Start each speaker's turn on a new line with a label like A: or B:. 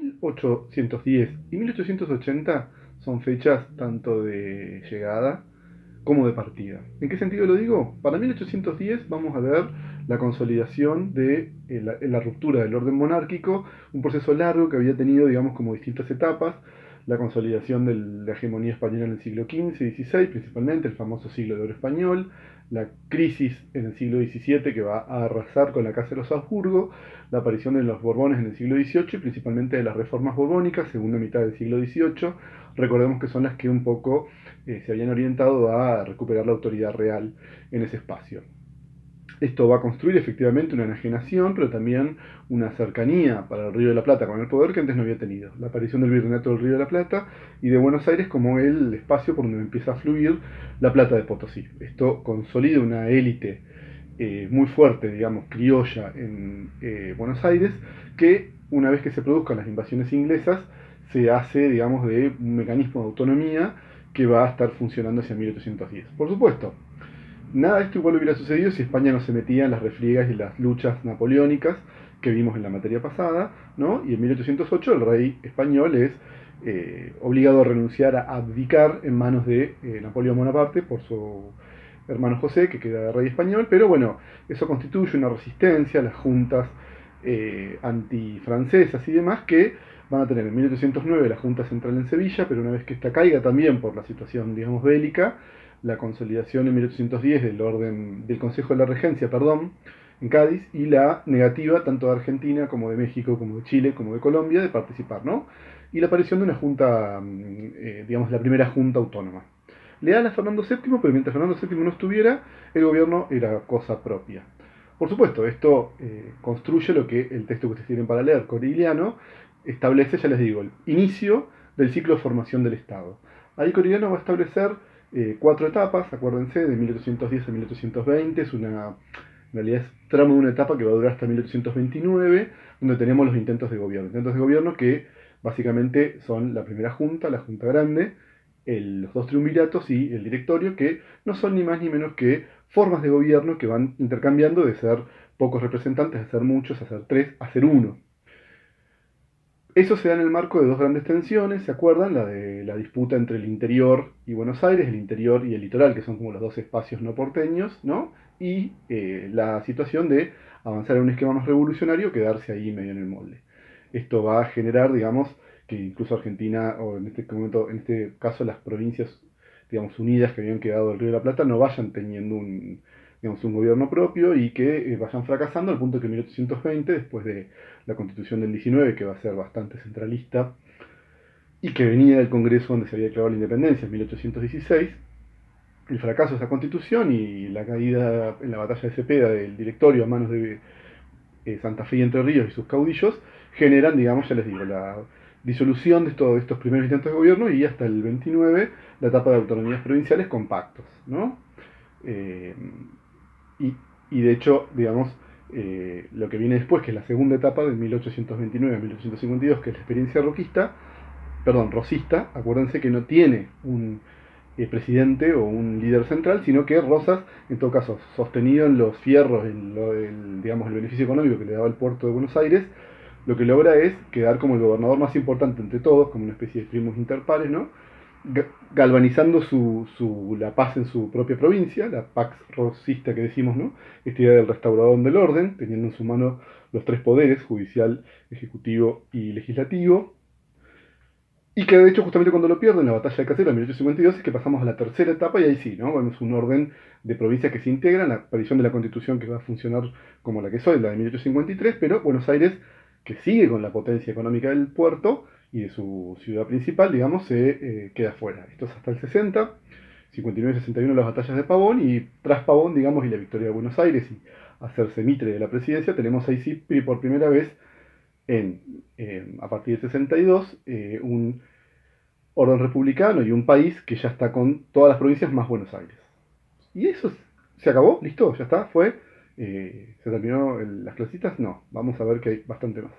A: 1810 y 1880 son fechas tanto de llegada como de partida. ¿En qué sentido lo digo? Para 1810 vamos a ver la consolidación de la ruptura del orden monárquico, un proceso largo que había tenido, digamos, como distintas etapas, la consolidación de la hegemonía española en el siglo XV y XVI, principalmente el famoso siglo de oro español, la crisis en el siglo XVII que va a arrasar con la Casa de los Habsburgo, la aparición de los Borbones en el siglo XVIII y principalmente de las reformas borbónicas, segunda mitad del siglo XVIII. Recordemos que son las que un poco se habían orientado a recuperar la autoridad real en ese espacio. Esto va a construir efectivamente una enajenación, pero también una cercanía para el Río de la Plata con el poder que antes no había tenido. La aparición del Virreinato del Río de la Plata y de Buenos Aires como el espacio por donde empieza a fluir la plata de Potosí. Esto consolida una élite muy fuerte, digamos, criolla en Buenos Aires, que una vez que se produzcan las invasiones inglesas, se hace, digamos, de un mecanismo de autonomía que va a estar funcionando hacia 1810. Por supuesto, nada de esto igual hubiera sucedido si España no se metía en las refriegas y las luchas napoleónicas que vimos en la materia pasada, ¿no? Y en 1808 el rey español es obligado a renunciar, a abdicar en manos de Napoleón Bonaparte por su hermano José, que queda rey español, pero bueno, eso constituye una resistencia a las juntas antifrancesas y demás que van a tener en 1809 la Junta Central en Sevilla, pero una vez que esta caiga también por la situación, digamos, bélica, la consolidación en 1810 del Consejo de la Regencia, perdón, en Cádiz, y la negativa tanto de Argentina como de México, como de Chile, como de Colombia de participar, ¿no? Y la aparición de una junta, digamos, la primera junta autónoma. Leal a Fernando VII, pero mientras Fernando VII no estuviera, el gobierno era cosa propia. Por supuesto, esto construye lo que el texto que ustedes tienen para leer, Corigliano, establece, ya les digo, el inicio del ciclo de formación del Estado. Ahí Corigliano va a establecer cuatro etapas, acuérdense, de 1810 a 1820, en realidad es tramo de una etapa que va a durar hasta 1829, donde tenemos los intentos de gobierno que básicamente son la primera junta, la junta grande, los dos triunviratos y el directorio, que no son ni más ni menos que formas de gobierno que van intercambiando de ser pocos representantes a ser muchos, a ser tres, a ser uno. Eso se da en el marco de dos grandes tensiones, ¿se acuerdan? La de la disputa entre el interior y Buenos Aires, el interior y el litoral, que son como los dos espacios no porteños, ¿no? Y la situación de avanzar en un esquema más revolucionario, quedarse ahí medio en el molde. Esto va a generar, digamos, que incluso Argentina, o en este momento, en este caso las provincias, digamos, unidas que habían quedado del Río de la Plata, no vayan teniendo digamos, un gobierno propio y que vayan fracasando al punto que en 1820, después de la constitución del 19, que va a ser bastante centralista, y que venía del Congreso donde se había declarado la independencia en 1816, el fracaso de esa constitución y la caída en la batalla de Cepeda del directorio a manos de Santa Fe y Entre Ríos y sus caudillos, generan, digamos, ya les digo, la disolución de todos estos primeros intentos de gobierno y hasta el 29 la etapa de autonomías provinciales con pactos, ¿no? Eh, y, y, de hecho, digamos, lo que viene después, que es la segunda etapa de 1829 a 1852, que es la experiencia roquista, perdón, rosista, acuérdense que no tiene un presidente o un líder central, sino que Rosas, en todo caso, sostenido en los fierros, digamos, el beneficio económico que le daba el puerto de Buenos Aires, lo que logra es quedar como el gobernador más importante entre todos, como una especie de primos interpares, ¿no? Galvanizando la paz en su propia provincia, la Pax Rosista que decimos, ¿no? Esta idea del restaurador del orden, teniendo en su mano los tres poderes, judicial, ejecutivo y legislativo, y que de hecho justamente cuando lo pierden en la batalla de Caseros en 1852 es que pasamos a la tercera etapa y ahí sí, ¿no? Vemos un orden de provincias que se integran, la aparición de la constitución que va a funcionar como la que soy, la de 1853, pero Buenos Aires, que sigue con la potencia económica del puerto y de su ciudad principal, digamos, se queda fuera. Esto es hasta el 60, 59 y 61 las batallas de Pavón y tras Pavón, digamos, y la victoria de Buenos Aires y hacerse mitre de la presidencia, tenemos ahí sí por primera vez a partir del 62 un orden republicano y un país que ya está con todas las provincias más Buenos Aires. Y eso se acabó, listo, ya está, fue. ¿Se terminó las clasitas? No, vamos a ver que hay bastante más.